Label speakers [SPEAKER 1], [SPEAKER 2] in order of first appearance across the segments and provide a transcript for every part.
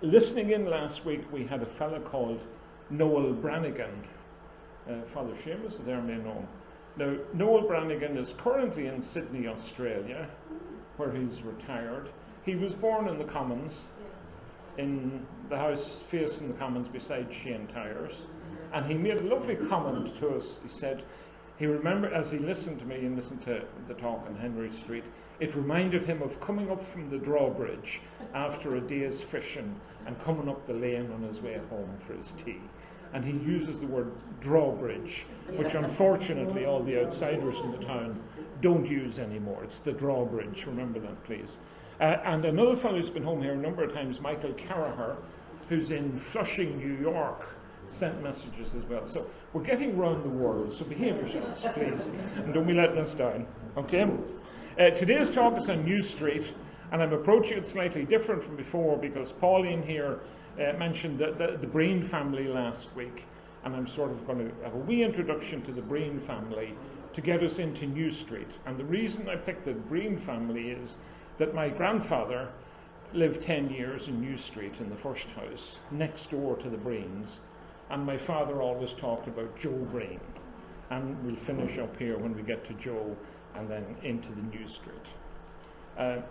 [SPEAKER 1] Listening in last week, we had a fella called Noel Brannigan. Father Seamus, there may know him. Now, Noel Brannigan is currently in Sydney, Australia, where he's retired. He was born in the Commons, in the house facing the Commons beside Shane Tyres. And he made a lovely comment to us. He said, he remembered, as he listened to me and listened to the talk on Henry Street, it reminded him of coming up from the drawbridge after a day's fishing and coming up the lane on his way home for his tea. And he uses the word drawbridge, which unfortunately all the outsiders in the town don't use anymore. It's the drawbridge, remember that please. And another fellow who's been home here a number of times, Michael Carraher, who's in Flushing, New York, sent messages as well. So we're getting round the world, so behave yourselves, please, and don't be letting us down, okay? Today's talk is on New Street, and I'm approaching it slightly different from before because Pauline here mentioned the Breen family last week, and I'm sort of going to have a wee introduction to the Breen family to get us into New Street. And the reason I picked the Breen family is that my grandfather lived 10 years in New Street in the first house, next door to the Breens, and my father always talked about Joe Breen. And we'll finish up here when we get to Joe and then into the New Street.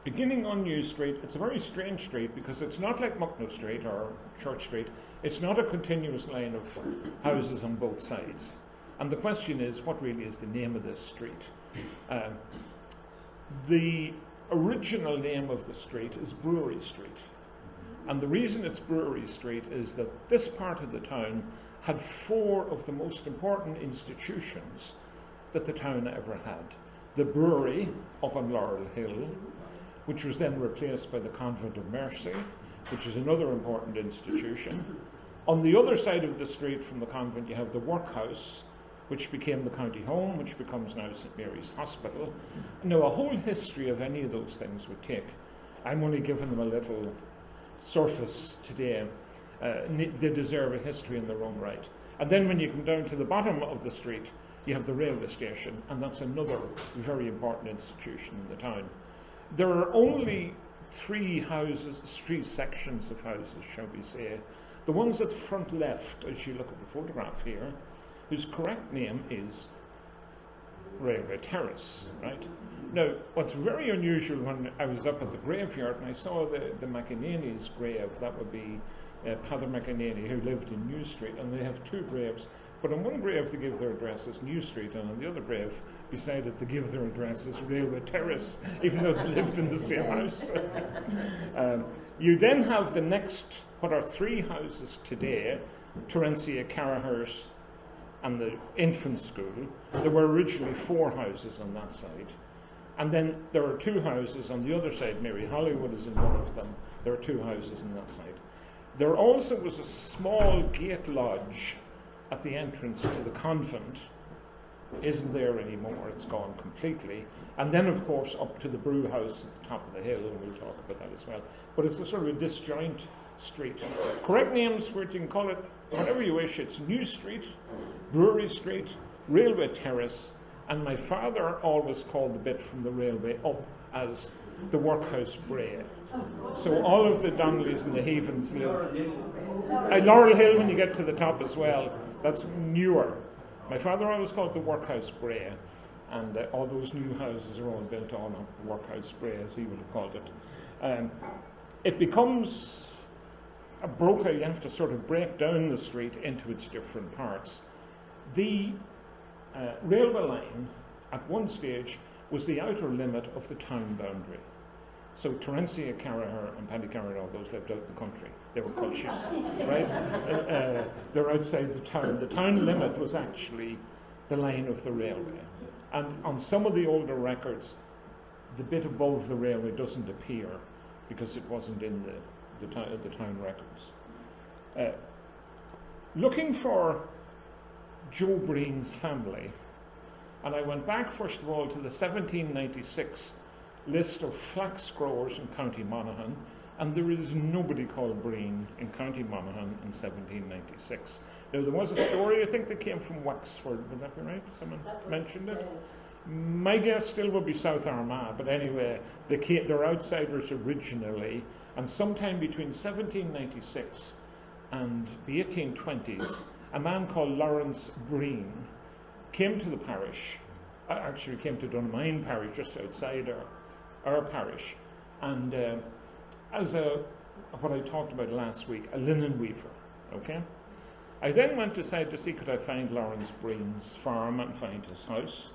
[SPEAKER 1] Beginning on New Street, it's a very strange street because it's not like Mucknow Street or Church Street. It's not a continuous line of houses on both sides. And the question is, what really is the name of this street? The original name of the street is Brewery Street. And the reason it's Brewery Street is that this part of the town had four of the most important institutions that the town ever had. The brewery up on Laurel Hill, which was then replaced by the Convent of Mercy, which is another important institution. On the other side of the street from the convent, you have the workhouse, which became the county home, which becomes now St Mary's Hospital. Now, a whole history of any of those things would take. I'm only giving them a little surface today. They deserve a history in their own right. And then when you come down to the bottom of the street, you have the railway station, and that's another very important institution in the town. There are only three sections of houses, shall we say. The ones at the front left, as you look at the photograph here, whose correct name is Railway Terrace, right? Now, what's very unusual when I was up at the graveyard and I saw the McEnany's grave, that would be Father McEnany, who lived in New Street, and they have two graves. But on one grave they give their address as New Street, and on the other grave beside it they give their address as Railway Terrace, even though they lived in the same house. You then have the next, what are three houses today, Terencia Carraher's and the infant school. There were originally four houses on that side. And then there are two houses on the other side. Mary Hollywood is in one of them. There are two houses on that side. There also was a small gate lodge at the entrance to the convent. Isn't there anymore, it's gone completely. And then, of course, up to the brew house at the top of the hill, and we'll talk about that as well. But it's a sort of a disjoint street. Correct names for it, you can call it whatever you wish. It's New Street, Brewery Street, Railway Terrace, and my father always called the bit from the railway up as the Workhouse Bray. So all of the Donnellys and the Havens live. Laurel Hill, when you get to the top as well, that's newer. My father always called it the Workhouse Bray, and all those new houses are all built on a Workhouse Bray, as he would have called it. It becomes a broker. You have to sort of break down the street into its different parts. The railway line, at one stage, was the outer limit of the town boundary. So Terencia Carraher and Paddy Carraher, all those lived out in the country. They were cultures, right? They're outside the town. The town limit was actually the line of the railway. And on some of the older records, the bit above the railway doesn't appear because it wasn't in the town records. Looking for Joe Breen's family, and I went back first of all to the 1796 list of flax growers in County Monaghan, and there is nobody called Breen in County Monaghan in 1796. Now, there was a story, I think, that came from Wexford. Would that be right? Someone mentioned it? My guess still would be South Armagh, but anyway, they're outsiders originally, and sometime between 1796 and the 1820s, a man called Lawrence Breen came to the parish, actually came to Dunamine parish, just outside our parish, and as what I talked about last week, a linen weaver, okay? I then went aside to see could I find Lawrence Breen's farm and find his house.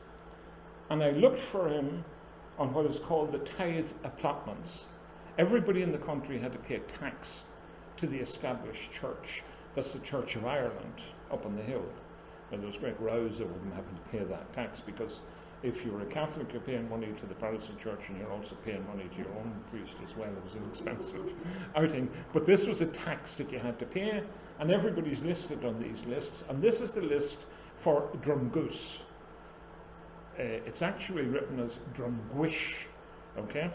[SPEAKER 1] And I looked for him on what is called the tithe allotments. Everybody in the country had to pay tax to the established church. That's the Church of Ireland up on the hill. And there was great rows over them having to pay that tax, because if you were a Catholic, you're paying money to the Protestant church and you're also paying money to your own priest as well. It was an expensive outing. But this was a tax that you had to pay, and everybody's listed on these lists. And this is the list for Drumgoose. It's actually written as Drumgwish, okay?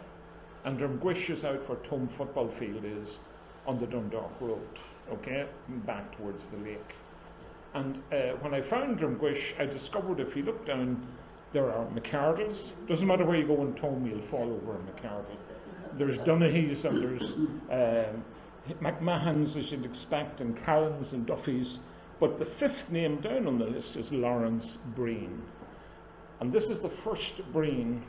[SPEAKER 1] And Drumgwish is out where Tom football field is on the Dundalk Road, okay? Back towards the lake. And when I found Drumgwish, I discovered if you look down, there are McCardles. Doesn't matter where you go in Tom, you'll fall over a McCardle. There's Donaghys and there's McMahons, as you'd expect, and Callums and Duffys. But the fifth name down on the list is Lawrence Breen. And this is the first Breen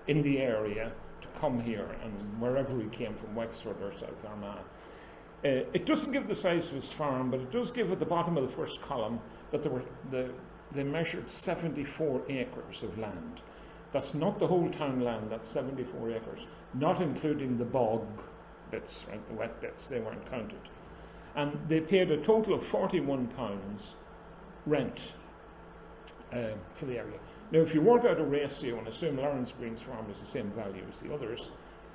[SPEAKER 1] in the area to come here, and wherever he came from, Wexford or South Armagh. It doesn't give the size of his farm, but it does give at the bottom of the first column that they measured 74 acres of land. That's not the whole town land, that's 74 acres, not including the bog bits, right, the wet bits, they weren't counted. And they paid a total of £41 rent for the area. Now, if you work out a ratio and assume Lawrence Breen's farm is the same value as the others,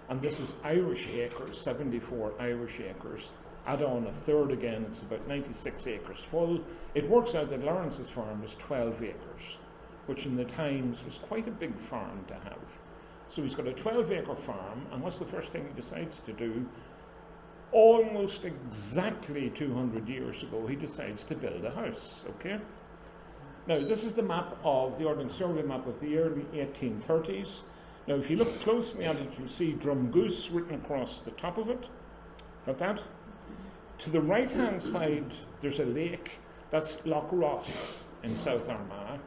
[SPEAKER 1] and this is Irish acres, 74 Irish acres, add on a third again, it's about 96 acres full. It works out that Lawrence's farm is 12 acres, which in the times was quite a big farm to have. So he's got a 12-acre farm, and what's the first thing he decides to do? Almost exactly 200 years ago, he decides to build a house, okay? Now, this is the map of the Ordnance Survey map of the early 1830s. Now, if you look closely at it, you'll see Drumgoose written across the top of it. Got that? To the right-hand side, there's a lake. That's Loch Ross in South Armagh.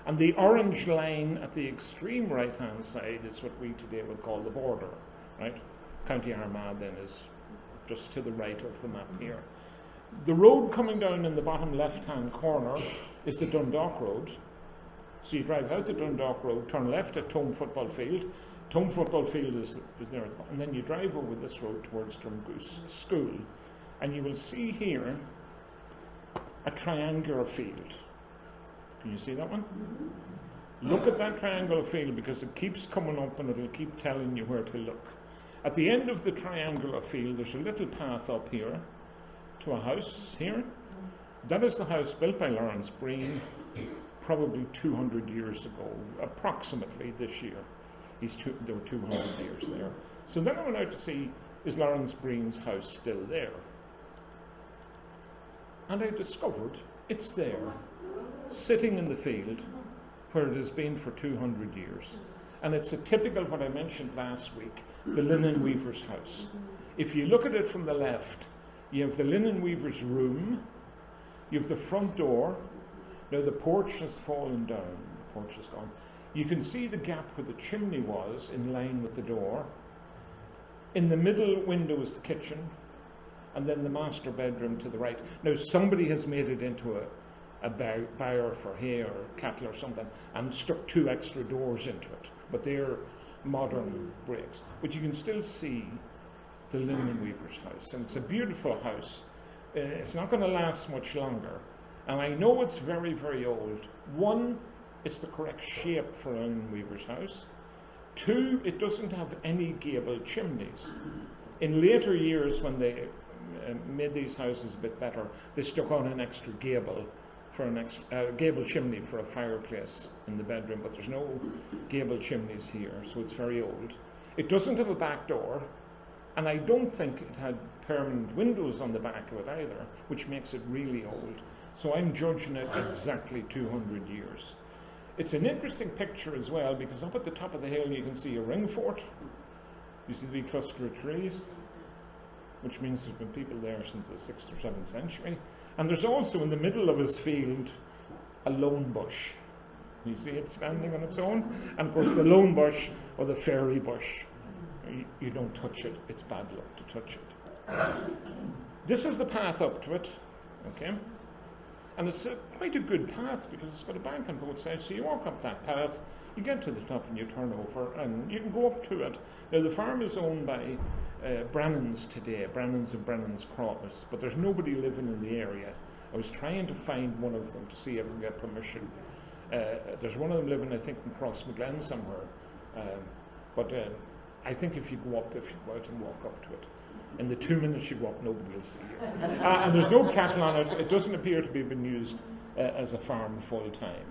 [SPEAKER 1] And the orange line at the extreme right-hand side is what we today would call the border, right? County Armagh then is just to the right of the map here. The road coming down in the bottom left-hand corner is the Dundalk Road. So you drive out the Dundalk Road, turn left at Tome Football Field. Tome Football Field is there, and then you drive over this road towards Drumgoose School, and you will see here a triangular field. Can you see that one? Look at that triangular field, because it keeps coming up and it'll keep telling you where to look. At the end of the triangular field, there's a little path up here to a house here. That is the house built by Lawrence Breen probably 200 years ago, approximately this year. There were 200 years there. So then I went out to see, is Lawrence Breen's house still there? And I discovered it's there, sitting in the field where it has been for 200 years. And it's a typical, what I mentioned last week, the linen weaver's house. If you look at it from the left, you have the linen weaver's room, you have the front door. Now the porch has fallen down, the porch is gone. You can see the gap where the chimney was in line with the door. In the middle window is the kitchen, and then the master bedroom to the right. Now somebody has made it into a byre for hay or cattle or something, and stuck 2 extra doors into it, but they're modern bricks. But you can still see the linen weaver's house, and it's a beautiful house. It's not going to last much longer, and I know it's very, very old. 1, it's the correct shape for a linen weaver's house. 2, it doesn't have any gable chimneys. In later years, when they made these houses a bit better, they stuck on an extra gable for an gable chimney for a fireplace in the bedroom, but there's no gable chimneys here, so it's very old. It doesn't have a back door, and I don't think it had permanent windows on the back of it either, which makes it really old. So I'm judging it exactly 200 years. It's an interesting picture as well, because up at the top of the hill you can see a ring fort. You see the big cluster of trees, which means there's been people there since the 6th or 7th century. And there's also in the middle of his field a lone bush. You see it standing on its own. And of course the lone bush, or the fairy bush, you don't touch it. It's bad luck to touch it. This is the path up to it, okay? And it's quite a good path because it's got a bank on both sides. So you walk up that path, you get to the top and you turn over and you can go up to it. Now the farm is owned by Brannans today, Brannans and Brannans Cross, but there's nobody living in the area. I was trying to find one of them to see if I can get permission. There's one of them living, I think, in Crossmaglen somewhere. But I think if you go out and walk up to it, in the 2 minutes you go up, nobody will see you. And there's no cattle on it. It doesn't appear to be been used as a farm full time.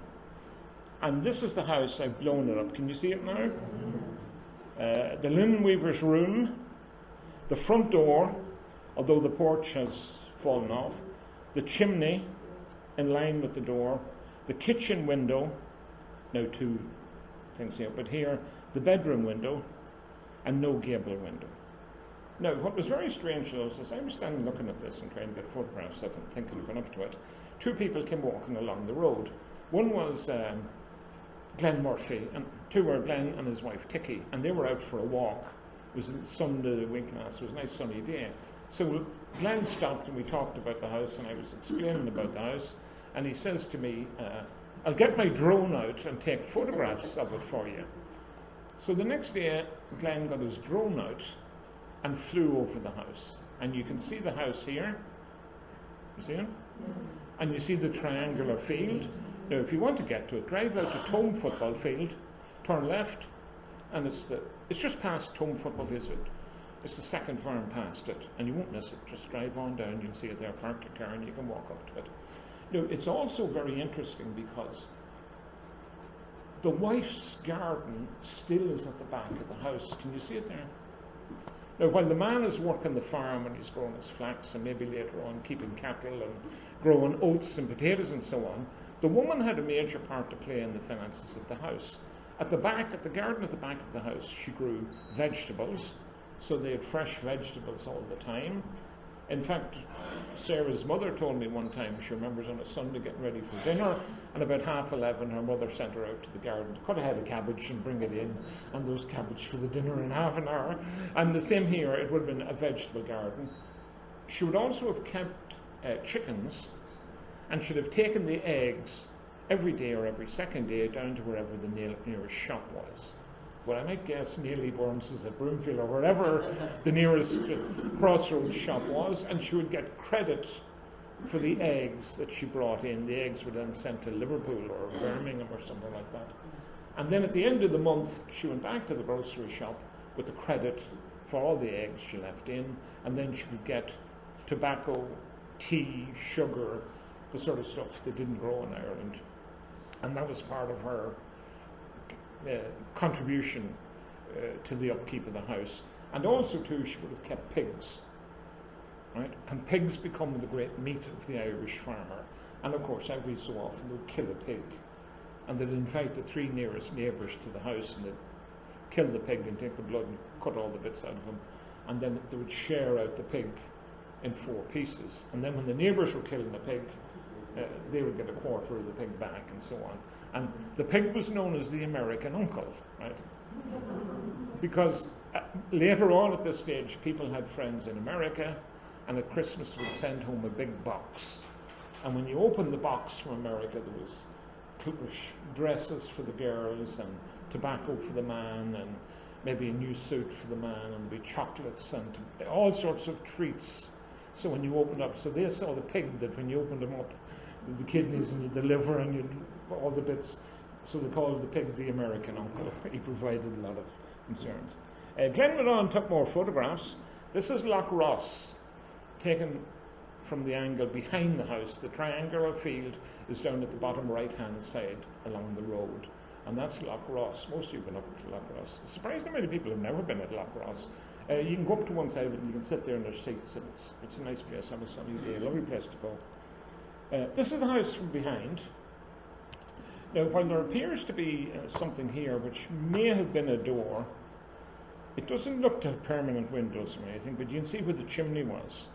[SPEAKER 1] And this is the house. I've blown it up. Can you see it now? The linen weaver's room, the front door, although the porch has fallen off, the chimney in line with the door, the kitchen window, now 2 things here, but here the bedroom window, and no gable window. Now, what was very strange was, as I was standing looking at this and trying to get photographs of it and thinking of going up to it, 2 people came walking along the road. One was Glenn Murphy, and 2 were Glenn and his wife Ticky, and they were out for a walk. It was Sunday week last, it was a nice sunny day. So Glenn stopped and we talked about the house, and I was explaining about the house, and he says to me, I'll get my drone out and take photographs of it for you. So the next day, Glenn got his drone out and flew over the house. And you can see the house here. You see it? And you see the triangular field. Now, if you want to get to it, drive out to Tome Football Field, turn left, and it's just past Tome Football Field. It's the second farm past it, and you won't miss it. Just drive on down, you'll see it there, park your car, and you can walk up to it. Now, it's also very interesting because the wife's garden still is at the back of the house. Can you see it there? Now, while the man is working the farm and he's growing his flax and maybe later on keeping cattle and growing oats and potatoes and so on, the woman had a major part to play in the finances of the house. At the garden at the back of the house, she grew vegetables, so they had fresh vegetables all the time. In fact, Sarah's mother told me one time, she remembers on a Sunday getting ready for dinner, and about 11:30 her mother sent her out to the garden to cut a head of cabbage and bring it in, and there was cabbage for the dinner in half an hour. And the same here, it would have been a vegetable garden. She would also have kept chickens, and should have taken the eggs every day or every second day down to wherever the nearest shop was. Well, I might guess Neely Burns is at Broomfield or wherever the nearest crossroads shop was, and she would get credit for the eggs that she brought in. The eggs were then sent to Liverpool or Birmingham or something like that. And then at the end of the month, she went back to the grocery shop with the credit for all the eggs she left in, and then she could get tobacco, tea, sugar, the sort of stuff that didn't grow in Ireland. And that was part of her contribution to the upkeep of the house. And also too, she would have kept pigs, right? And pigs become the great meat of the Irish farmer. And of course, every so often they would kill a pig, and they'd invite the 3 nearest neighbours to the house, and they'd kill the pig and take the blood and cut all the bits out of him, and then they would share out the pig in 4 pieces. And then when the neighbours were killing the pig, they would get a quarter of the pig back, and so on. And the pig was known as the American uncle, right? Because later on at this stage, people had friends in America, and at Christmas would send home a big box. And when you opened the box from America, there was dresses for the girls, and tobacco for the man, and maybe a new suit for the man, and there'd be chocolates and all sorts of treats. So when you opened up, so they saw the pig that when you opened them up, the kidneys and the liver and all the bits, so they called the pig the American uncle. He provided a lot of concerns. Glenn went on and took more photographs. This is Loch Ross, taken from the angle behind the house. The triangular field is down at the bottom right-hand side along the road, and that's Loch Ross. Most of you have been up to Loch Ross. I'm surprised how many people have never been at Loch Ross. You can go up to one side of it and you can sit there in their seats, and it's a nice place on a sunny day, a lovely place to go. This is the house from behind. Now, while there appears to be something here which may have been a door, it doesn't look to have permanent windows or anything, but you can see where the chimney was.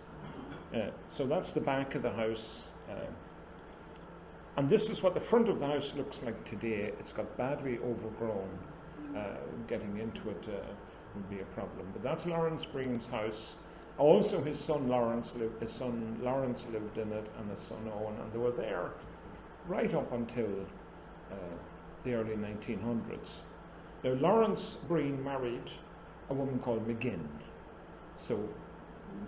[SPEAKER 1] So that's the back of the house. And this is what the front of the house looks like today. It's got badly overgrown. Getting into it would be a problem. But that's Lawrence Breen's house. Also, his son Lawrence lived in it, and his son Owen, and they were there right up until the early 1900s. Now, Lawrence Breen married a woman called McGinn, so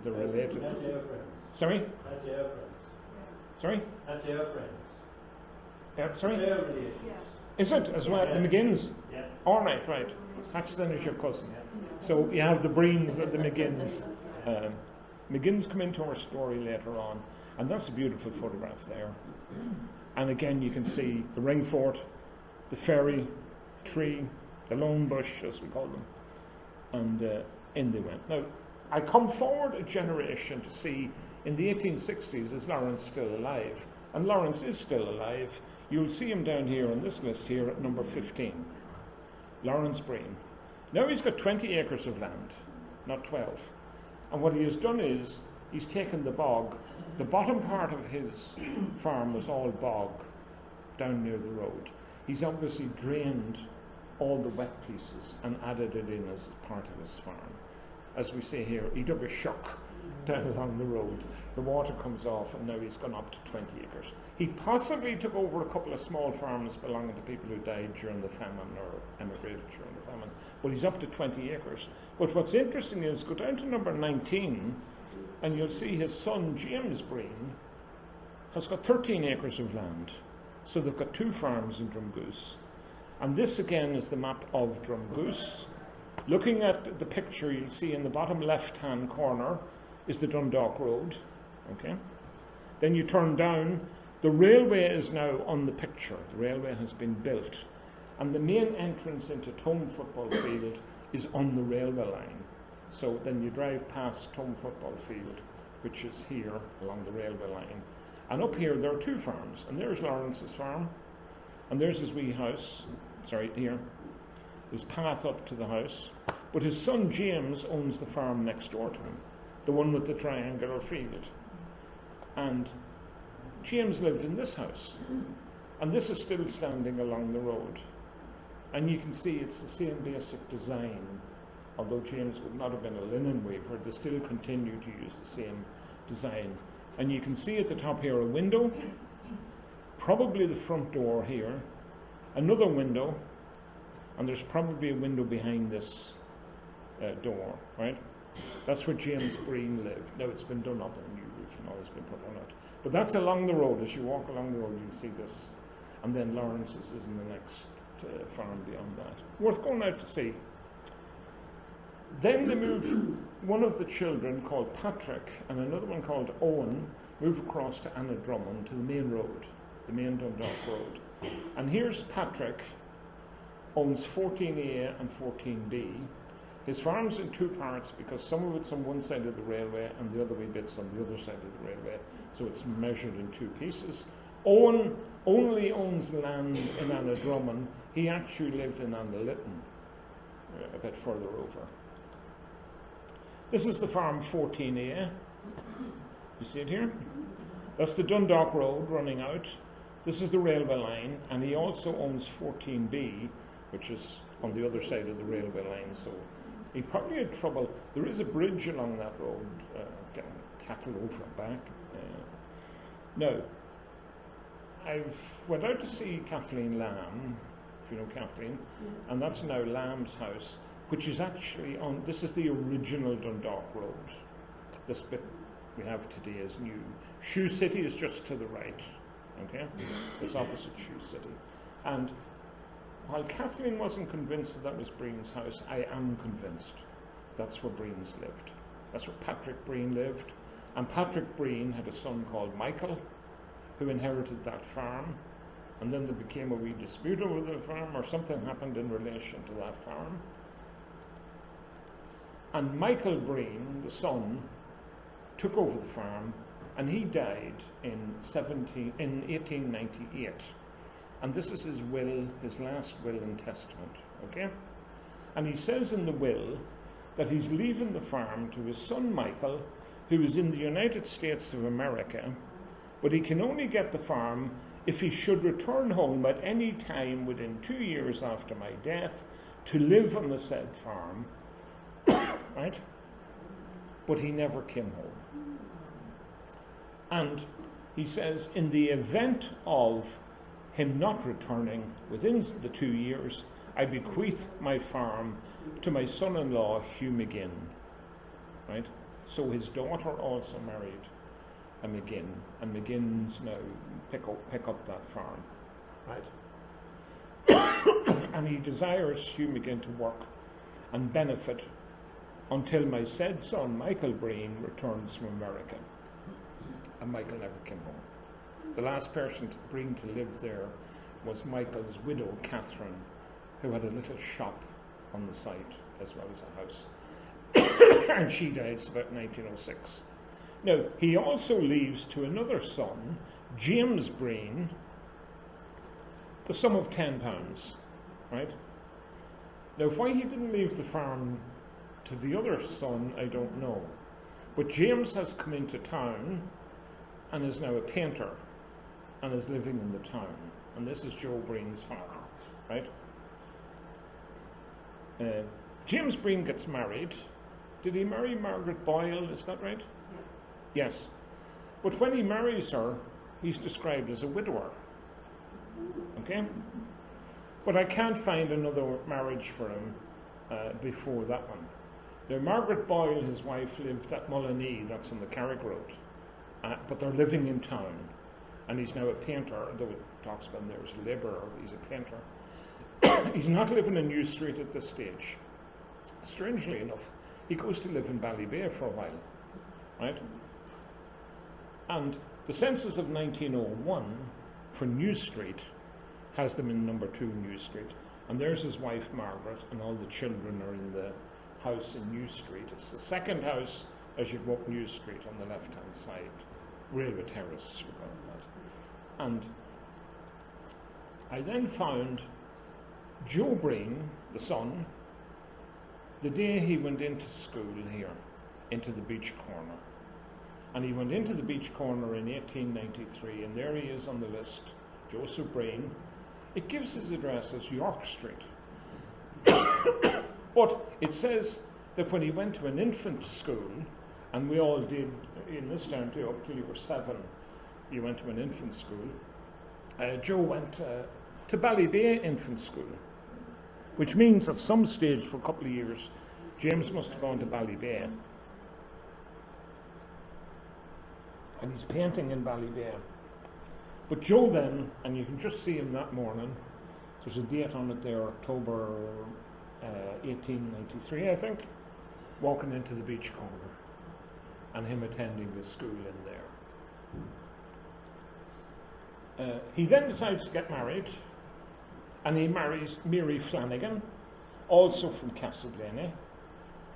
[SPEAKER 1] they're related.
[SPEAKER 2] That's your friends.
[SPEAKER 1] Sorry?
[SPEAKER 2] That's your friends.
[SPEAKER 1] Sorry?
[SPEAKER 2] That's your friends.
[SPEAKER 1] Sorry?
[SPEAKER 2] Their relations.
[SPEAKER 1] Is it as well?
[SPEAKER 2] Yeah.
[SPEAKER 1] The McGinns?
[SPEAKER 2] Yeah.
[SPEAKER 1] All right. That's then is your cousin. So you have the Breens and the McGinns. McGinns come into our story later on, and that's a beautiful photograph there. And again, you can see the ring fort, the ferry, tree, the lone bush, as we call them, and in they went. Now, I come forward a generation to see, in the 1860s, is Lawrence still alive? And Lawrence is still alive. You'll see him down here on this list here at number 15. Lawrence Breen. Now he's got 20 acres of land, not 12. And what he has done is, he's taken the bog. The bottom part of his farm was all bog, down near the road. He's obviously drained all the wet pieces and added it in as part of his farm. As we say here, he took a shock down along the road. The water comes off, and now he's gone up to 20 acres. He possibly took over a couple of small farms belonging to people who died during the famine or emigrated during the famine. But he's up to 20 acres. But what's interesting is, go down to number 19, and you'll see his son, James Breen, has got 13 acres of land. So they've got 2 farms in Drumgoose. And this, again, is the map of Drumgoose. Looking at the picture, you'll see in the bottom left-hand corner is the Dundalk Road. Okay. Then you turn down. The railway is now on the picture. The railway has been built. And the main entrance into Tome Football Field is on the railway line. So then you drive past Tome Football Field, which is here along the railway line. And up here there are 2 farms. And there's Lawrence's farm. And there's his wee house. Sorry, here. His path up to the house. But his son James owns the farm next door to him. The one with the triangular field. And James lived in this house. And this is still standing along the road. And you can see it's the same basic design. Although James would not have been a linen weaver, they still continue to use the same design. And you can see at the top here a window, probably the front door here, another window, and there's probably a window behind this door, right? That's where James Breen lived. Now it's been done up, and new roof and all has been put on it. But that's along the road. As you walk along the road, you see this. And then Lawrence's is in the next farm beyond that. Worth going out to see. Then they move, one of the children called Patrick and another one called Owen move across to Anna Drummond, to the main road, the main Dundalk Road. And here's Patrick, owns 14A and 14B. His farm's in 2 parts because some of it's on one side of the railway and the other wee bit's on the other side of the railway, so it's measured in 2 pieces. Owen only owns land in Anna Drummond. He actually lived in Anna Lytton, a bit further over. This is the farm 14A. You see it here? That's the Dundalk Road running out. This is the railway line, and he also owns 14B, which is on the other side of the railway line, so he probably had trouble. There is a bridge along that road, getting cattle over and back. Now, I've went out to see Kathleen Lamb, if you know Kathleen, and that's now Lamb's house, which is actually on, this is the original Dundalk Road. This bit we have today is new. Shoe City is just to the right, okay? It's opposite Shoe City. And while Kathleen wasn't convinced that was Breen's house, I am convinced that's where Breens lived. That's where Patrick Breen lived. And Patrick Breen had a son called Michael, who inherited that farm. And then there became a wee dispute over the farm, or something happened in relation to that farm. And Michael Breen, the son, took over the farm, and he died in 1898. And this is his will, his last will and testament, okay? And he says in the will that he's leaving the farm to his son Michael, who is in the United States of America, but he can only get the farm if he should return home at any time within 2 years after my death to live on the said farm, right? But he never came home. And he says, in the event of him not returning within the 2 years, I bequeath my farm to my son-in-law, Hugh McGinn, right? So his daughter also married a McGinn, and McGinn's now pick up that farm, right? And he desires Hugh McGinn to work and benefit until my said son, Michael Breen, returns from America. And Michael never came home. The last person Breen to live there was Michael's widow, Catherine, who had a little shop on the site as well as a house. And she died about 1906. Now, he also leaves to another son, James Breen, the sum of £10, right? Now, why he didn't leave the farm to the other son, I don't know. But James has come into town and is now a painter and is living in the town. And this is Joe Breen's father, right? James Breen gets married. Did he marry Margaret Boyle? Is that right? Yeah. Yes. But when he marries her, he's described as a widower. Okay? But I can't find another marriage for him before that one. Now, Margaret Boyle, his wife, lived at Mullinee, that's on the Carrick Road. But they're living in town. And he's now a painter, though it talks about him there as a labourer, he's a painter. He's not living in New Street at this stage. Strangely enough, he goes to live in Ballybay for a while, right? And the census of 1901 for New Street has them in number 2 New Street. And there's his wife, Margaret, and all the children are in the house in New Street. It's the second house as you go up New Street on the left-hand side. Railway Terrace, we call it that. And I then found Joe Breen, the son, the day he went into school here, into the Beach Corner. And he went into the Beach Corner in 1893, and there he is on the list, Joseph Breen. It gives his address as York Street. But it says that when he went to an infant school, and we all did in this town too, up till you were 7, you went to an infant school, Joe went to Ballybay Infant School, which means at some stage for a couple of years, James must have gone to Ballybay. And he's painting in Ballybay. But Joe then, and you can just see him that morning, there's a date on it there, October 1893, I think, walking into the Beach Corner, and him attending the school in there. He then decides to get married, and he marries Mary Flanagan, also from Castleblayney,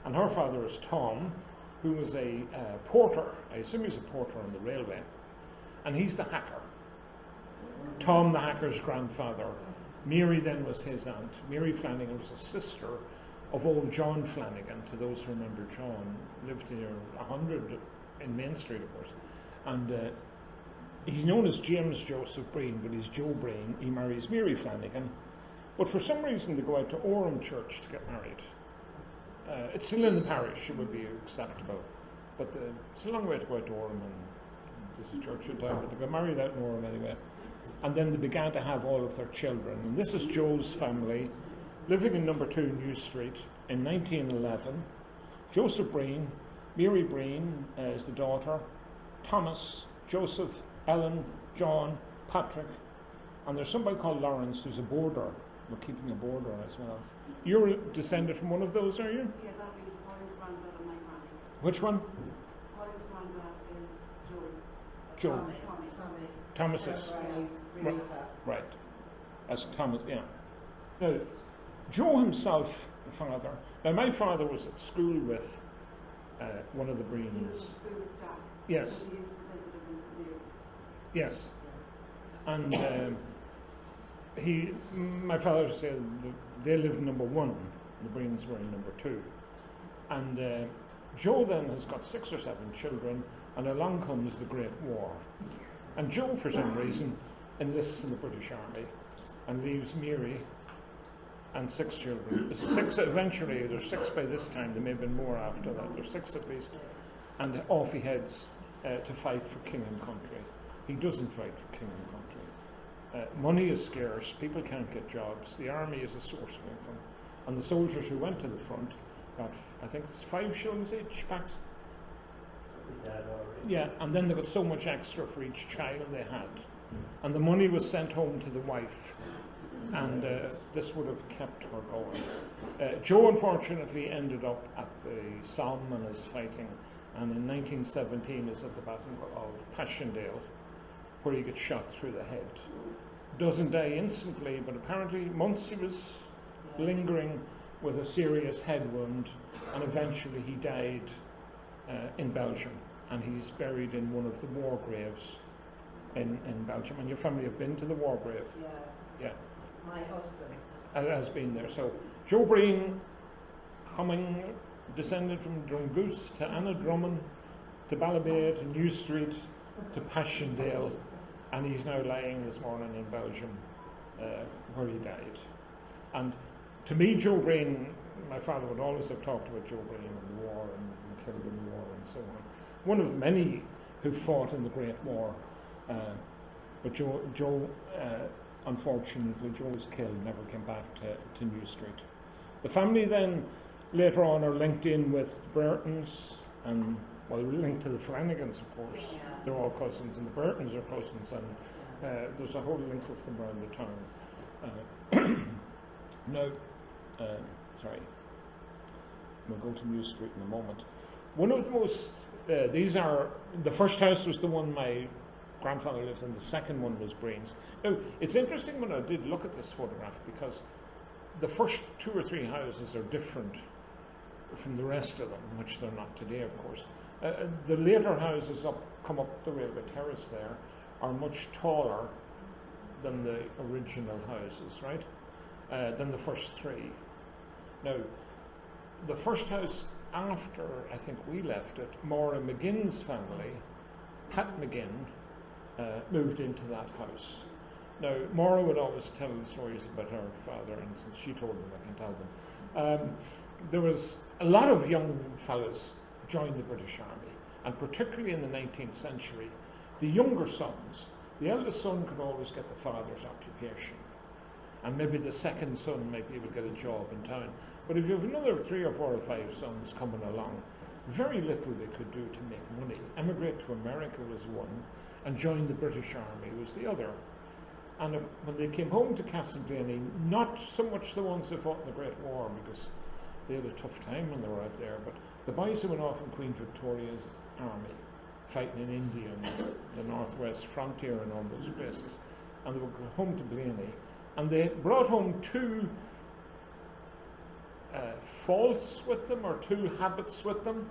[SPEAKER 1] and her father is Tom, who was a porter. I assume he's a porter on the railway, and he's the hacker. Tom, the hacker's grandfather. Mary then was his aunt. Mary Flanagan was a sister of old John Flanagan, to those who remember John, lived near 100 in Main Street, of course. And he's known as James Joseph Breen, but he's Joe Breen. He marries Mary Flanagan. But for some reason they go out to Orham Church to get married. It's still in the parish, it would be acceptable. But it's a long way to go out to Orham, and there's a church in town, but they got married out in Orham anyway. And then they began to have all of their children. And this is Joe's family, living in number 2 New Street in 1911. Joseph Breen, Mary Breen is the daughter, Thomas, Joseph, Ellen, John, Patrick, and there's somebody called Lawrence who's a boarder. We're keeping a boarder as well. You're descended from one of those, are you?
[SPEAKER 2] Yeah, that is Paul's granddad and my granny.
[SPEAKER 1] Which one?
[SPEAKER 2] Paul's granddad is
[SPEAKER 1] Joe.
[SPEAKER 2] Joe. Tommy.
[SPEAKER 1] Thomas's.
[SPEAKER 2] Renata.
[SPEAKER 1] Right. As Thomas, yeah. Now, Joe himself, the father. Now, my father was at school with one of the Breens.
[SPEAKER 2] He was at school with Jack.
[SPEAKER 1] Yes.
[SPEAKER 2] He used to visit him in St. Mary's.
[SPEAKER 1] Yes. And my father said that they lived in number 1, the Breens were in number 2. And Joe then has got 6 or 7 children, and along comes the Great War. And Joe, for some reason, enlists in the British Army and leaves Mary and 6 children. 6 eventually, there's 6 by this time, there may have been more after that, there's 6 at least. And off he heads to fight for king and country. He doesn't fight for king and country. Money is scarce, people can't get jobs, the army is a source of income. And the soldiers who went to the front got, I think it's 5 shillings each, Pax? Yeah, and then they got so much extra for each child they had. And the money was sent home to the wife. And this would have kept her going. Joe, unfortunately, ended up at the Somme and is fighting. And in 1917 is at the Battle of Passchendaele, where he gets shot through the head. Doesn't die instantly, but apparently months he was lingering with a serious head wound, and eventually he died in Belgium, and he's buried in one of the war graves in Belgium. And your family have been to the war grave? Yeah.
[SPEAKER 2] My husband
[SPEAKER 1] Has been there. So Joe Breen, descended from Drumgoose to Anna Drummond to Ballabay to New Street to Passchendaele, and he's now lying this morning in Belgium, where he died. And to me, Joe Breen, my father would always have talked about Joe Breen and the war and killed in the war and so on. One of the many who fought in the Great War, but Joe unfortunately, Joe was killed, never came back to New Street. The family then later on are linked in with the Burtons, and well, linked to the Flanagans, of course.
[SPEAKER 2] Yeah.
[SPEAKER 1] They're all cousins, and the Burtons are cousins, and there's a whole link with them around the town. Sorry, we'll go to New Street in a moment. One of the most, the first house was the one my grandfather lived in, the second one was Breen's. Now, it's interesting when I did look at this photograph, because the first 2 or 3 houses are different from the rest of them, which they're not today, of course. The later houses come up the railway terrace there are much taller than the original houses, right? Than the first 3. Now, the first house after, I think we left it, Maura McGinn's family, Pat McGinn, moved into that house. Now, Maura would always tell stories about her father, and since she told them, I can tell them. There was a lot of young fellas joined the British Army, and particularly in the 19th century, the younger sons, the eldest son could always get the father's occupation, and maybe the second son might be able to get a job in town. But if you have another 3 or 4 or 5 sons coming along, very little they could do to make money. Emigrate to America was one, and join the British Army was the other. And when they came home to Castleblayney, not so much the ones who fought in the Great War, because they had a tough time when they were out there, but the boys who went off in Queen Victoria's army, fighting in India and the northwest frontier and all those places, and they would go home to Blaney, and they brought home 2 faults with them, or 2 habits with them.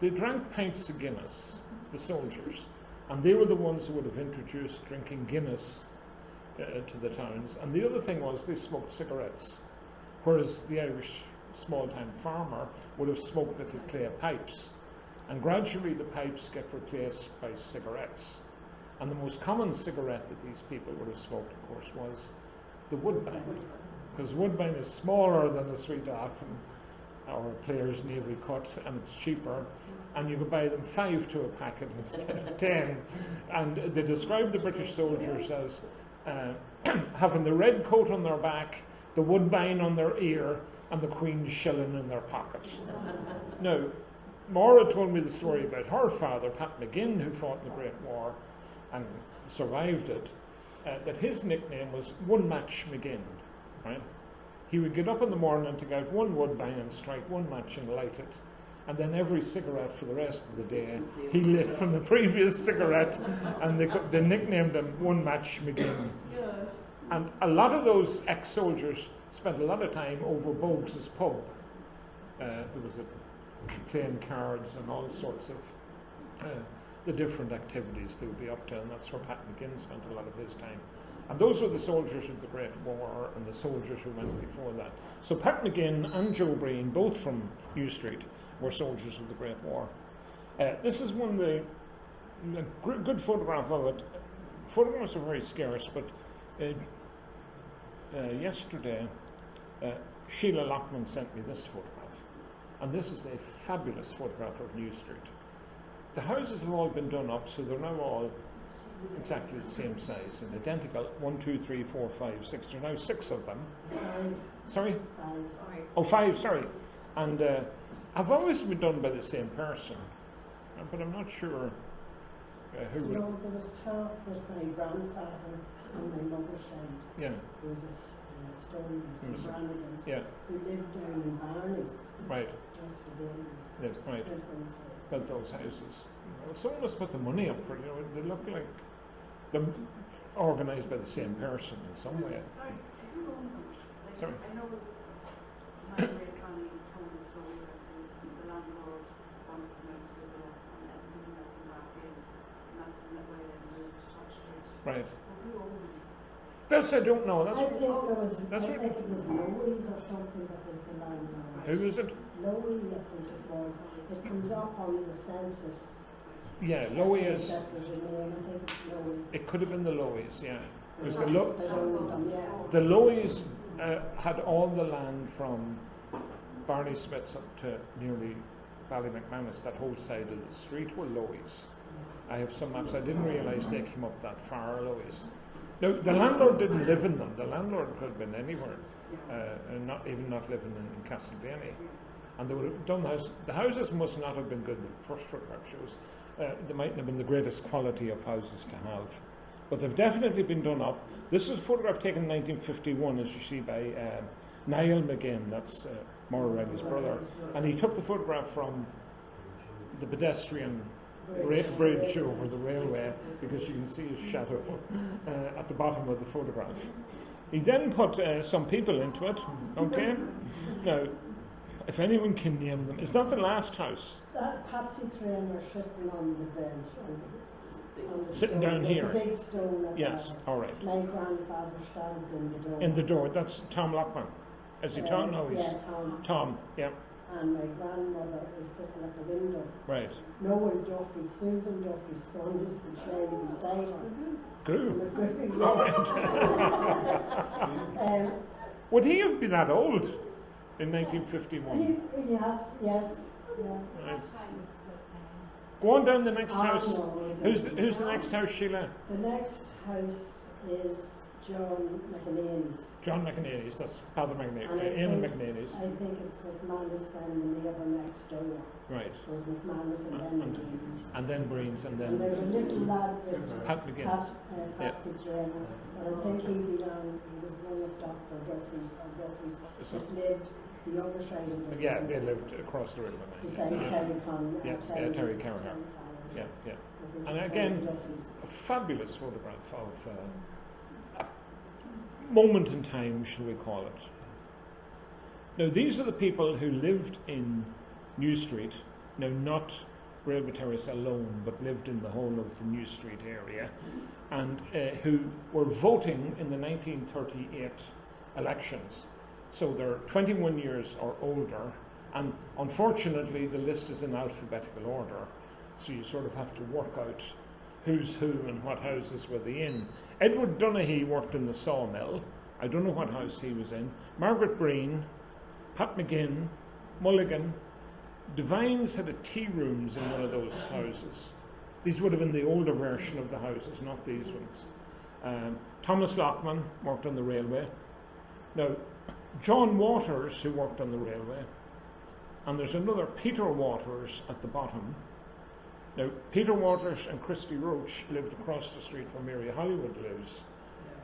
[SPEAKER 1] They drank pints of Guinness, the soldiers, and they were the ones who would have introduced drinking Guinness to the towns. And the other thing was they smoked cigarettes, whereas the Irish small-time farmer would have smoked little clay pipes. And gradually the pipes get replaced by cigarettes. And the most common cigarette that these people would have smoked, of course, was the Woodbine, because Woodbine is smaller than the Sweet Afton or Player's Navy Cut, and it's cheaper, and you could buy them 5 to a packet instead of 10. And they described the British soldiers as having the red coat on their back, the Woodbine on their ear, and the Queen's shilling in their pocket. Now, Maura told me the story about her father, Pat McGinn, who fought in the Great War and survived it, that his nickname was One Match McGinn, right? He would get up in the morning to get out 1 Woodbine and strike 1 match and light it, and then every cigarette for the rest of the day he lit from the previous cigarette, and they nicknamed him One Match McGinn. And a lot of those ex-soldiers spent a lot of time over Bogues' pub. There was playing cards and all sorts of the different activities they would be up to, and that's where Pat McGinn spent a lot of his time. And those were the soldiers of the Great War and the soldiers who went before that. So Pat McGinn and Joe Breen, both from New Street, were soldiers of the Great War. This is one of the good photograph of it. Photographs are very scarce, but yesterday Sheila Lockman sent me this photograph, and this is a fabulous photograph of New Street. The houses have all been done up, so they're now all exactly the same size and identical. 1, 2, 3, 4, 5, 6. There are now 6 of them. Sorry?
[SPEAKER 2] 5.
[SPEAKER 1] Oh, 5, sorry. And have always been done by the same person, but I'm not sure who.
[SPEAKER 3] You know, there was talk that my grandfather on my mother's side,
[SPEAKER 1] Yeah.
[SPEAKER 3] there was a story of some Branigans
[SPEAKER 1] Yeah.
[SPEAKER 3] who lived down in Barney's,
[SPEAKER 1] Right.
[SPEAKER 3] just within
[SPEAKER 1] Right. Built those houses. Someone must put the money up for it. They look like they're organised by the same person in some way.
[SPEAKER 2] Sorry, who owned them? Like,
[SPEAKER 1] Sorry.
[SPEAKER 2] I know my great granny told the story that the landlord wanted them out to live up and then he let them back in, and that's when that way they moved to Church Street.
[SPEAKER 1] Right.
[SPEAKER 2] So who owned them?
[SPEAKER 1] That's I don't know.
[SPEAKER 3] I
[SPEAKER 1] That's
[SPEAKER 3] think
[SPEAKER 1] that's
[SPEAKER 3] it was Louise or something that was the landlord.
[SPEAKER 1] who is it?
[SPEAKER 3] Louise, I think it was. It comes up on the census.
[SPEAKER 1] Yeah, Lowy is.
[SPEAKER 3] That there's a name, I think it's Louise.
[SPEAKER 1] It could have been the Lowies. Yeah. Because
[SPEAKER 3] They owned them, yeah.
[SPEAKER 1] the Lowies had all the land from Barney Smith's up to nearly Ballymacmanus. That whole side of the street were Lowies. I have some maps. I didn't realise they came up that far, Lowies. No, the landlord didn't live in them. The landlord could have been anywhere, and not living in Castleblayney. And they would have done the houses must not have been good. The first photograph shows they mightn't have been the greatest quality of houses to have, but they've definitely been done up. This is a photograph taken in 1951, as you see, by Niall McGinn. That's Maura Riley's brother, and he took the photograph from the pedestrian bridge over the railway, because you can see his shadow at the bottom of the photograph. He then put some people into it. Okay, now if anyone can name them, is that the last house?
[SPEAKER 3] That Patsy Trainer sitting on the bench, on the
[SPEAKER 1] Sitting
[SPEAKER 3] stone.
[SPEAKER 1] down
[SPEAKER 3] There's
[SPEAKER 1] here.
[SPEAKER 3] a big stone at
[SPEAKER 1] Yes,
[SPEAKER 3] that.
[SPEAKER 1] all right.
[SPEAKER 3] My grandfather standing in the door.
[SPEAKER 1] In the door, that's Tom Lockman. Is he Tom? No, he's
[SPEAKER 3] Yeah, Tom.
[SPEAKER 1] Tom. Yeah,
[SPEAKER 3] And my grandmother is sitting at the window.
[SPEAKER 1] right.
[SPEAKER 3] Noel Duffy, Susan Duffy's son is the chair beside her.
[SPEAKER 1] Grew.
[SPEAKER 3] um,
[SPEAKER 1] Would he have been that old in 1951?
[SPEAKER 3] yes, yes, yeah.
[SPEAKER 1] Right. Go on down the next
[SPEAKER 3] Ah,
[SPEAKER 1] house.
[SPEAKER 3] no,
[SPEAKER 1] Who's the next house, Sheila?
[SPEAKER 3] The next house is John McAnany's.
[SPEAKER 1] John McAnany's. That's Father McAnany.
[SPEAKER 3] And I
[SPEAKER 1] Ian
[SPEAKER 3] think-
[SPEAKER 1] McAnany's.
[SPEAKER 3] I think it's McManus then the neighbour next door.
[SPEAKER 1] Right.
[SPEAKER 3] It was McManus and then
[SPEAKER 1] And-
[SPEAKER 3] McGee's.
[SPEAKER 1] And then Breen's, and
[SPEAKER 3] And there's a
[SPEAKER 1] then
[SPEAKER 3] little lad with
[SPEAKER 1] Pat McGinn.
[SPEAKER 3] Patsy Trainer, but I think he was one of Dr. Duffy's
[SPEAKER 1] So-
[SPEAKER 3] that lived the other side of the
[SPEAKER 1] Yeah, they lived across the river.
[SPEAKER 3] beside
[SPEAKER 1] Yeah,
[SPEAKER 3] Terry Con.
[SPEAKER 1] Yeah, Terry Carragher. yeah, yeah. And again, a fabulous photograph of a moment in time, shall we call it. Now, these are the people who lived in New Street, now not Railway Terrace alone, but lived in the whole of the New Street area, and who were voting in the 1938 elections. So they're 21 years or older, and unfortunately the list is in alphabetical order, so you sort of have to work out who's who and what houses were they in. Edward Donaghy worked in the sawmill. I don't know what house he was in. Margaret Breen, Pat McGinn, Mulligan. Devines had a tea rooms in one of those houses. These would have been the older version of the houses, not these ones. Thomas Lockman worked on the railway. Now, John Waters, who worked on the railway, and there's another Peter Waters at the bottom. Now, Peter Waters and Christy Roach lived across the street where Mary Hollywood lives,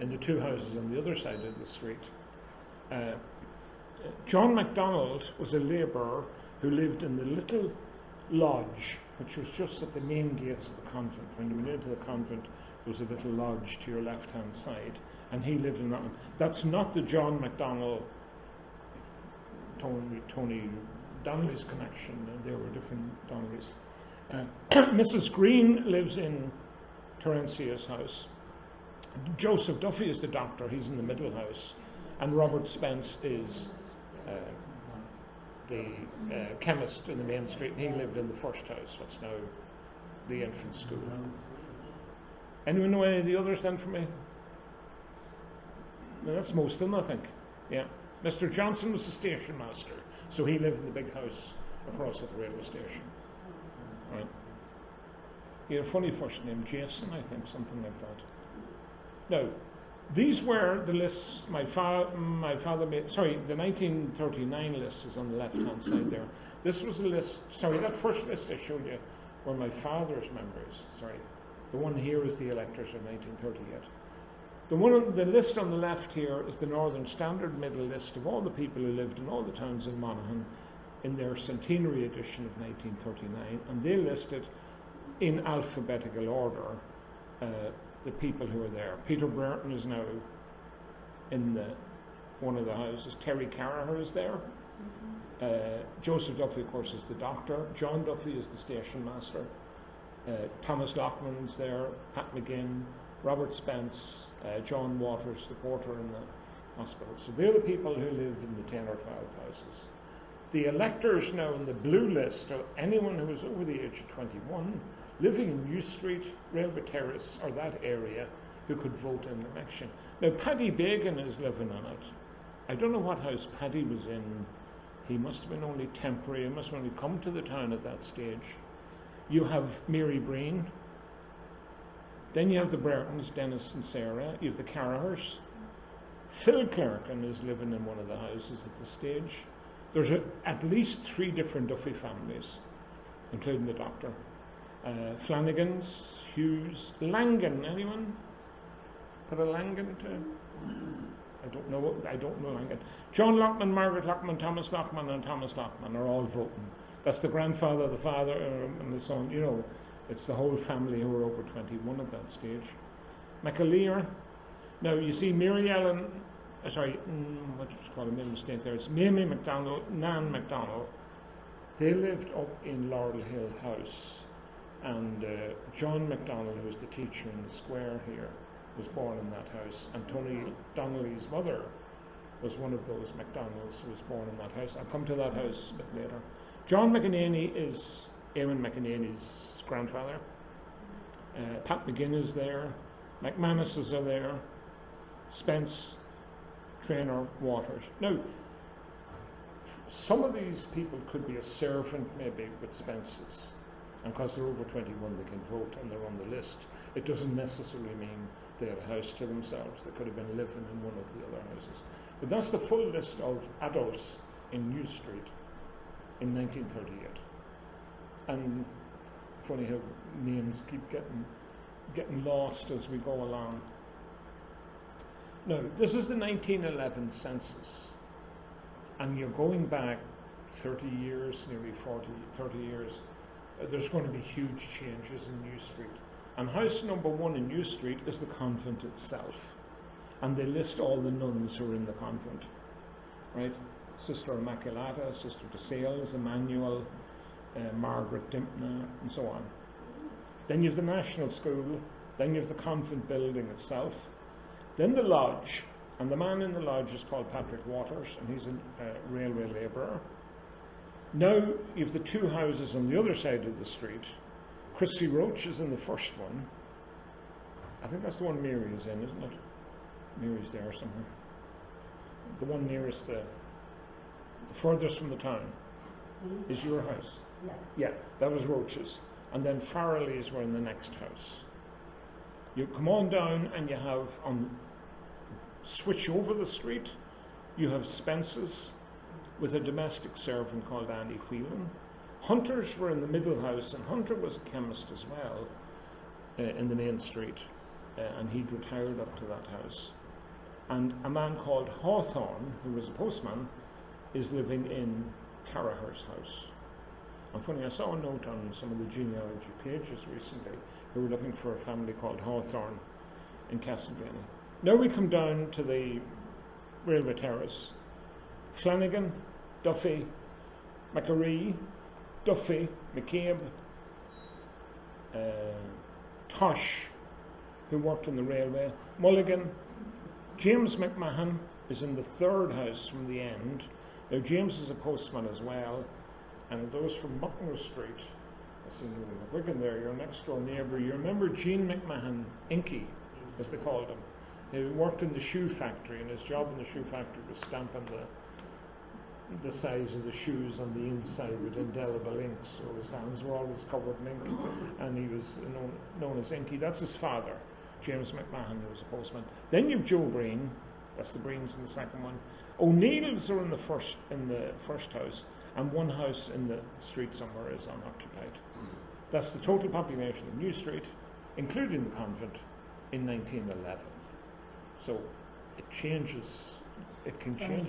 [SPEAKER 1] in the two houses on the other side of the street. John MacDonald was a labourer who lived in the little lodge, which was just at the main gates of the convent. When you went into the convent, there was a little lodge to your left-hand side, and he lived in that one. That's not the John MacDonald, Tony Donnelly's connection. They were different Donnellys. Mrs. Green lives in Terencia's house. Joseph Duffy is the doctor, he's in the middle house, and Robert Spence is the chemist in the main street, and he lived in the first house, what's now the infant school. Anyone know any of the others then for me? No, that's most of them, I think. Yeah. Mr. Johnson was the station master, so he lived in the big house across at the railway station. Right. He had a funny first name, Jason, I think, something like that. Now, these were the lists my father made. Sorry, the 1939 list is on the left-hand side there. This was a list, sorry, that first list I showed you were my father's members. Sorry, the one here is the electors of 1938. The list on the left here is the Northern Standard Middle list of all the people who lived in all the towns in Monaghan in their centenary edition of 1939, and they listed in alphabetical order the people who are there. Peter Brereton is now in one of the houses. Terry Carraher is there. Joseph Duffy, of course, is the doctor. John Duffy is the station master. Thomas Lockman's there. Pat McGinn, Robert Spence, John Waters, the porter in the hospital. So they're the people who live in the 10 or 12 houses. The electors now in the blue list are anyone who is over the age of 21, living in New Street, Railway Terrace, or that area, who could vote in the election. Now, Paddy Bagan is living on it. I don't know what house Paddy was in. He must have been only temporary. He must have only come to the town at that stage. You have Mary Breen. Then you have the Breretons, Dennis and Sarah. You have the Carrahers. Phil Clerkin is living in one of the houses at the stage. There's at least 3 different Duffy families, including the doctor. Flanagan's, Hughes, Langan. Anyone put a Langan to? I don't know Langan. John Lockman, Margaret Lockman, Thomas Lockman, and Thomas Lockman are all voting. That's the grandfather, the father, and the son. You know, it's the whole family who are over 21 at that stage. McAleer. Now you see Mary Ellen. What's called a middle mistake there. It's Mamie MacDonald, Nan MacDonald. They lived up in Laurel Hill House. And John MacDonald, who was the teacher in the square here, was born in that house. And Tony Donnelly's mother was one of those MacDonalds who was born in that house. I'll come to that house a bit later. John McEnany is Eamon McEnany's grandfather. Pat McGinn is there. McManus's are there. Spence, Traynor, Waters. Now, some of these people could be a servant maybe with Spence's. And because they're over 21, they can vote and they're on the list. It doesn't necessarily mean they had a house to themselves. They could have been living in one of the other houses. But that's the full list of adults in New Street in 1938. And funny how names keep getting lost as we go along. Now, this is the 1911 census. And you're going back 30 years, nearly 30 years. There's going to be huge changes in New Street. And house number 1 in New Street is the convent itself. And they list all the nuns who are in the convent. Right? Sister Immaculata, Sister de Sales, Emmanuel, Margaret Dimpna, and so on. Then you have the National School. Then you have the convent building itself. Then the lodge. And the man in the lodge is called Patrick Waters, and he's a railway labourer. Now you have the 2 houses on the other side of the street. Christy Roach is in the first one. I think that's the one Mary is in, isn't it? Mary's there somewhere. The one nearest the furthest from the town is your house. Yeah, that was Roach's. And then Farrelly's were in the next house. You come on down and you have switch over the street, you have Spence's with a domestic servant called Annie Whelan. Hunters were in the middle house, and Hunter was a chemist as well in the main street, and he'd retired up to that house. And a man called Hawthorne, who was a postman, is living in Carraher's house. And funny, I saw a note on some of the genealogy pages recently who were looking for a family called Hawthorne in Castleblayney. Now we come down to the railway terrace. Flanagan, Duffy, McAree, Duffy, McCabe, Tosh, who worked in the railway. Mulligan. James McMahon is in the third house from the end. Now James is a postman as well, and those from Buckner Street, I see you Wigan there, your next door neighbour. You remember Jean McMahon, Inky, as they called him. He worked in the shoe factory, and his job in the shoe factory was stamping the size of the shoes on the inside with indelible ink, so his hands were always covered in ink, and he was known as Inky. That's his father, James McMahon, who was a postman. Then you've Joe Green, that's the Greens in the second one. O'Neill's are in the first house, and one house in the street somewhere is unoccupied. That's the total population of New Street, including the convent, in 1911. So it changes, it can change.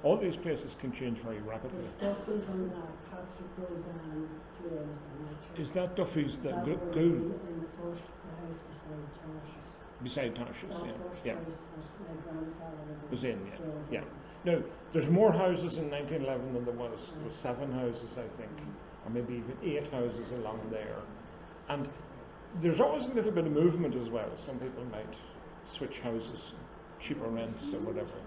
[SPEAKER 1] All these places can change very rapidly.
[SPEAKER 3] Duffy's on Patrick Roseanne Clare's.
[SPEAKER 1] Is that Duffy's, the
[SPEAKER 3] that
[SPEAKER 1] Gould?
[SPEAKER 3] in the first house beside Terrace.
[SPEAKER 1] Beside Terrace,
[SPEAKER 3] That
[SPEAKER 1] yeah.
[SPEAKER 3] first house that my grandfather
[SPEAKER 1] Was in, yeah.
[SPEAKER 3] George
[SPEAKER 1] Yeah. Now, there's more houses in 1911 than there was. There was 7 houses, I think, or maybe even 8 houses along there. And there's always a little bit of movement as well. Some people might switch houses, cheaper rents or whatever.